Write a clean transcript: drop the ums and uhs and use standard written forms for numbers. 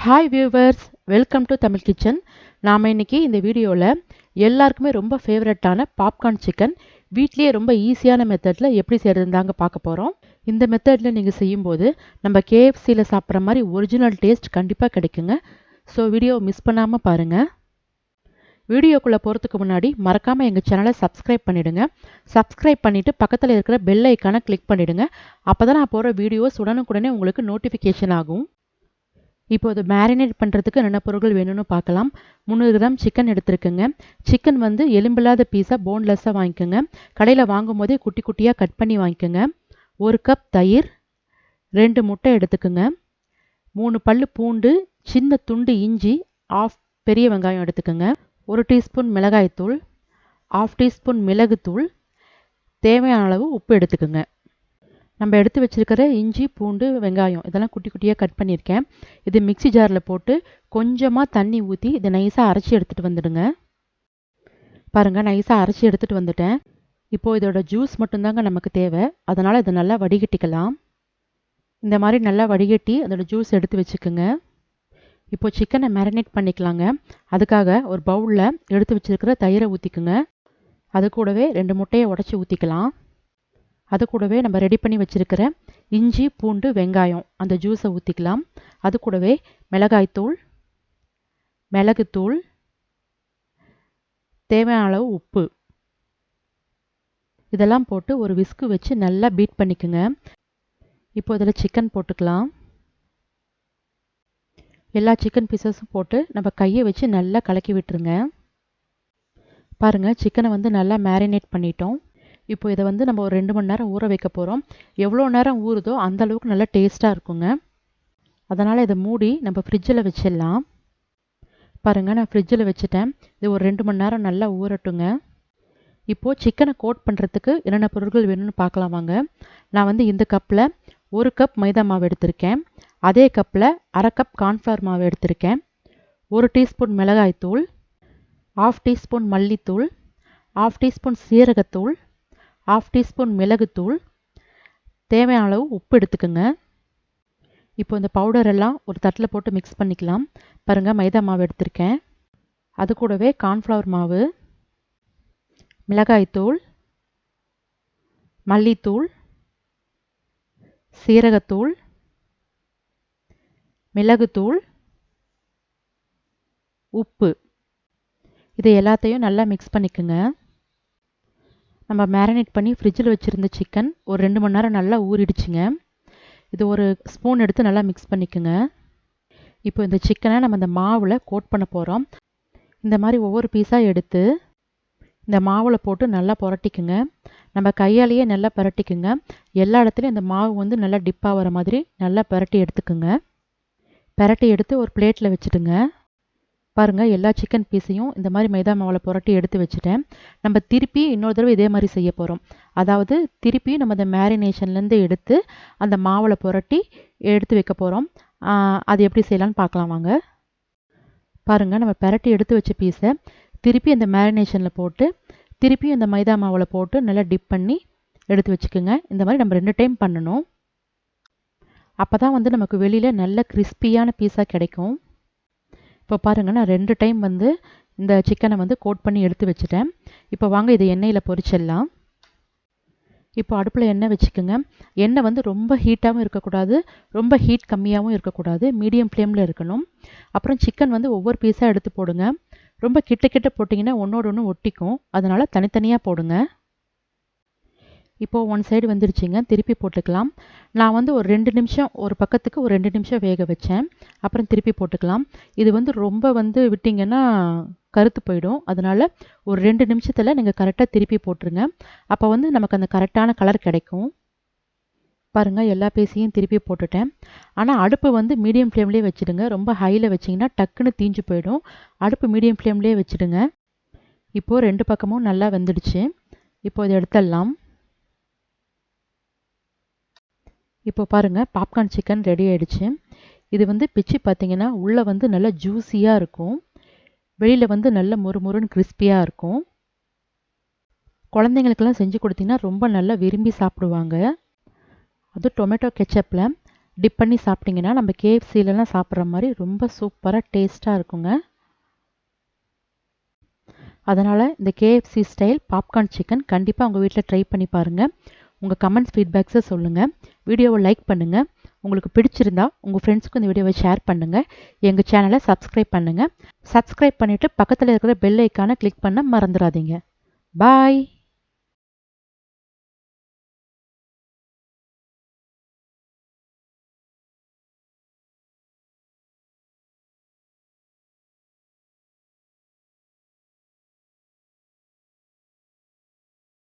Hi viewers, welcome to Tamil kitchen. நாம் இன்றைக்கி இந்த வீடியோவில் எல்லாருக்குமே ரொம்ப ஃபேவரட்டான பாப்கார்ன் சிக்கன் வீட்லேயே ரொம்ப ஈஸியான மெத்தடில் எப்படி செய்கிறதுன்னு தாங்க பார்க்க போகிறோம். இந்த மெத்தடில் நீங்கள் செய்யும்போது நம்ம கேஎஃப்சியில் சாப்பிட்ற மாதிரி ஒரிஜினல் டேஸ்ட் கண்டிப்பாக கிடைக்குங்க. ஸோ வீடியோ மிஸ் பண்ணாமல் பாருங்கள். வீடியோக்குள்ளே போகிறதுக்கு முன்னாடி மறக்காமல் எங்கள் சேனலை சப்ஸ்கிரைப் பண்ணிவிடுங்க. சப்ஸ்கிரைப் பண்ணிவிட்டு பக்கத்தில் இருக்கிற பெல் ஐக்கானை கிளிக் பண்ணிவிடுங்க. அப்போ தான் நான் போகிற வீடியோஸ் உடனுக்குடனே உங்களுக்கு நோட்டிஃபிகேஷன் ஆகும். இப்போ அது மேரினேட் பண்ணுறதுக்கு என்னென்ன பொருட்கள் வேணும்னு பார்க்கலாம். 300 கிராம் சிக்கன் எடுத்துருக்குங்க. சிக்கன் வந்து எலும்பில்லாத பீஸாக போன்லெஸ்ஸாக வாங்கிக்கோங்க. கடையில் வாங்கும் போதே குட்டி குட்டியாக கட் பண்ணி வாங்கிக்கோங்க. 1 கப் தயிர், 2 முட்டை எடுத்துக்கோங்க. 3 பல்லு பூண்டு, சின்ன துண்டு இஞ்சி, 1/2 பெரிய வெங்காயம் எடுத்துக்கோங்க. 1 டீஸ்பூன் மிளகாய்த்தூள், 1/2 டீஸ்பூன் மிளகுத்தூள், தேவையான அளவு உப்பு எடுத்துக்கோங்க. நம்ம எடுத்து வச்சுருக்கிற இஞ்சி, பூண்டு, வெங்காயம் இதெல்லாம் குட்டி குட்டியாக கட் பண்ணியிருக்கேன். இது மிக்சி ஜாரில் போட்டு கொஞ்சமாக தண்ணி ஊற்றி இதை நைஸாக அரைச்சி எடுத்துகிட்டு வந்துடுங்க. பாருங்கள், நைஸாக அரைச்சி எடுத்துகிட்டு வந்துட்டேன். இப்போது இதோட ஜூஸ் மட்டும்தாங்க நமக்கு தேவை. அதனால் இதை நல்லா வடிகட்டிக்கலாம். இந்த மாதிரி நல்லா வடிகட்டி அதோட ஜூஸ் எடுத்து வச்சுக்கோங்க. இப்போது சிக்கனை மேரினேட் பண்ணிக்கலாங்க. அதுக்காக ஒரு பவுலில் எடுத்து வச்சுருக்கிற தயிரை ஊற்றிக்குங்க. அது கூடவே 2 முட்டையை உடச்சி ஊற்றிக்கலாம். அது கூடவே நம்ம ரெடி பண்ணி வச்சுருக்கிற இஞ்சி, பூண்டு, வெங்காயம் அந்த ஜூஸை ஊற்றிக்கலாம். அது கூடவே மிளகாய்த்தூள், மிளகுத்தூள், தேவையான அளவு உப்பு இதெல்லாம் போட்டு ஒரு விஸ்கு வச்சு நல்லா பீட் பண்ணிக்கோங்க. இப்போ இதில் சிக்கன் போட்டுக்கலாம். எல்லா சிக்கன் பீசஸும் போட்டு நம்ம கையை வச்சு நல்லா கலக்கி விட்டுருங்க. பாருங்கள், சிக்கனை வந்து நல்லா மேரினேட் பண்ணிட்டோம். இப்போ இதை வந்து நம்ம ஒரு 2 மணி நேரம் ஊற வைக்க போகிறோம். எவ்வளோ நேரம் ஊறுதோ அந்த அளவுக்கு நல்லா டேஸ்ட்டாக இருக்குங்க. அதனால் இதை மூடி நம்ம ஃப்ரிட்ஜில் வச்சிடலாம். பாருங்கள், நான் ஃப்ரிட்ஜில் வச்சுட்டேன். இது ஒரு 2 மணி நேரம் நல்லா ஊறட்டுங்க. இப்போது சிக்கனை கோட் பண்ணுறதுக்கு என்னென்ன பொருட்கள் வேணும்னு பார்க்கலாம் வாங்க. நான் வந்து இந்த கப்பில் 1 கப் மைதா மாவு எடுத்திருக்கேன். அதே கப்பில் 1/2 கப் கார்ன்ஃப்ளவர் மாவு எடுத்திருக்கேன். 1 டீஸ்பூன் மிளகாய்த்தூள், 1/2 டீஸ்பூன் மல்லித்தூள், 1/2 டீஸ்பூன் சீரகத்தூள், 1/2 டீஸ்பூன் மிளகுத்தூள், தேவையான அளவு உப்பு எடுத்துக்கோங்க. இப்போ இந்த பவுடர் எல்லாம் ஒரு தட்டில் போட்டு மிக்ஸ் பண்ணிக்கலாம். பாருங்கள், மைதா மாவு எடுத்திருக்கேன். அது கூடவே கார்ன்ஃப்ளவர் மாவு, மிளகாய்த்தூள், மல்லித்தூள், சீரகத்தூள், மிளகுத்தூள், உப்பு இது எல்லாத்தையும் நல்லா மிக்ஸ் பண்ணிக்கோங்க. நம்ம மேரினேட் பண்ணி ஃப்ரிட்ஜில் வச்சுருந்த சிக்கன் ஒரு 2 மணி நேரம் நல்லா ஊறிடுச்சுங்க. இது ஒரு ஸ்பூன் எடுத்து நல்லா மிக்ஸ் பண்ணிக்கோங்க. இப்போ இந்த சிக்கனை நம்ம இந்த மாவில் கோட் பண்ண போகிறோம். இந்த மாதிரி ஒவ்வொரு பீஸாக எடுத்து இந்த மாவில் போட்டு நல்லா புரட்டிக்குங்க. நம்ம கையாலேயே நல்லா புரட்டிக்குங்க. எல்லா இடத்துலையும் இந்த மாவு வந்து நல்லா டிப் ஆகிற மாதிரி நல்லா புரட்டி எடுத்துக்குங்க. புரட்டி எடுத்து ஒரு பிளேட்டில் வச்சுடுங்க. பாருங்கள், எல்லா சிக்கன் பீஸையும் இந்த மாதிரி மைதா மாவில் புரட்டி எடுத்து வச்சுட்டேன். நம்ம திருப்பி இன்னொரு தடவை இதே மாதிரி செய்ய போகிறோம். அதாவது திருப்பி நம்ம அந்த மேரினேஷன்லேருந்து எடுத்து அந்த மாவில் புரட்டி எடுத்து வைக்க போகிறோம். அது எப்படி செய்யலான்னு பார்க்கலாம் வாங்க. பாருங்கள், நம்ம புரட்டி எடுத்து வச்ச பீஸை திருப்பி அந்த மேரினேஷனில் போட்டு திருப்பி அந்த மைதா மாவில் போட்டு நல்லா டிப் பண்ணி எடுத்து வச்சுக்கோங்க. இந்த மாதிரி நம்ம 2 டைம் பண்ணணும். அப்போ தான் வந்து நமக்கு வெளியில் நல்ல கிறிஸ்பியான பீஸாக கிடைக்கும். இப்போ பாருங்கள், நான் 2 டைம் வந்து இந்த சிக்கனை வந்து கோட் பண்ணி எடுத்து வச்சுட்டேன். இப்போ வாங்க இதை எண்ணெயில் பொரிச்சிடலாம். இப்போ அடுப்பில் எண்ணெய் வச்சுக்கோங்க. எண்ணெய் வந்து ரொம்ப ஹீட்டாகவும் இருக்கக்கூடாது, ரொம்ப ஹீட் கம்மியாகவும் இருக்கக்கூடாது, மீடியம் ஃப்ளேமில் இருக்கணும். அப்புறம் சிக்கன் வந்து ஒவ்வொரு பீஸாக எடுத்து போடுங்க. ரொம்ப கிட்ட கிட்ட போட்டிங்கன்னா ஒன்றோடு ஒன்று ஒட்டிக்கும். அதனால் தனித்தனியாக போடுங்க. இப்போது 1 சைடு வந்துருச்சுங்க. திருப்பி போட்டுக்கலாம். நான் வந்து ஒரு 2 நிமிஷம் ஒரு பக்கத்துக்கு ஒரு 2 நிமிஷம் வேக வச்சேன். அப்புறம் திருப்பி போட்டுக்கலாம். இது வந்து ரொம்ப வந்து விட்டிங்கன்னா கருத்து போயிடும். அதனால் ஒரு 2 நிமிஷத்தில் நீங்கள் கரெக்டாக திருப்பி போட்டுருங்க. அப்போ வந்து நமக்கு அந்த கரெக்டான கலர் கிடைக்கும். பாருங்கள், எல்லா பீஸையும் திருப்பி போட்டுட்டேன். ஆனால் அடுப்பு வந்து மீடியம் ஃப்ளேம்லேயே வச்சுடுங்க. ரொம்ப ஹையில் வச்சிங்கன்னா டக்குன்னு தீஞ்சு போயிடும். அடுப்பு மீடியம் ஃப்ளேம்லேயே வச்சுடுங்க. இப்போது 2 பக்கமும் நல்லா வெந்துடுச்சு. இப்போ இதை எடுத்துடலாம். இப்போ பாருங்கள், பாப்கார்ன் சிக்கன் ரெடி ஆகிடுச்சு. இது வந்து பிச்சு பார்த்தீங்கன்னா உள்ளே வந்து நல்லா ஜூஸியாக இருக்கும். வெளியில் வந்து நல்ல மொறுமொறுன்னு கிறிஸ்பியாக இருக்கும். குழந்தைங்களுக்கெல்லாம் செஞ்சு கொடுத்தீங்கன்னா ரொம்ப நல்லா விரும்பி சாப்பிடுவாங்க. அதுவும் டொமேட்டோ கெச்சப்பில் டிப் பண்ணி சாப்பிட்டிங்கன்னா நம்ம கேஎஃப்சிலலாம் சாப்பிட்ற மாதிரி ரொம்ப சூப்பராக டேஸ்ட்டாக இருக்குங்க. அதனால் இந்த கேஎஃப்சி ஸ்டைல் பாப்கார்ன் சிக்கன் கண்டிப்பாக உங்கள் வீட்டில் ட்ரை பண்ணி பாருங்கள். உங்கள் கமெண்ட்ஸ் ஃபீட்பேக்ஸை சொல்லுங்கள். வீடியோவை லைக் பண்ணுங்கள். உங்களுக்கு பிடிச்சிருந்தா உங்கள் ஃப்ரெண்ட்ஸ்க்கு இந்த வீடியோவை ஷேர் பண்ணுங்கள். எங்கள் சேனலை சப்ஸ்கிரைப் பண்ணுங்கள். சப்ஸ்கிரைப் பண்ணிவிட்டு பக்கத்தில் இருக்கிற பெல் ஐக்கானை கிளிக் பண்ண மறந்துடாதீங்க. பாய்.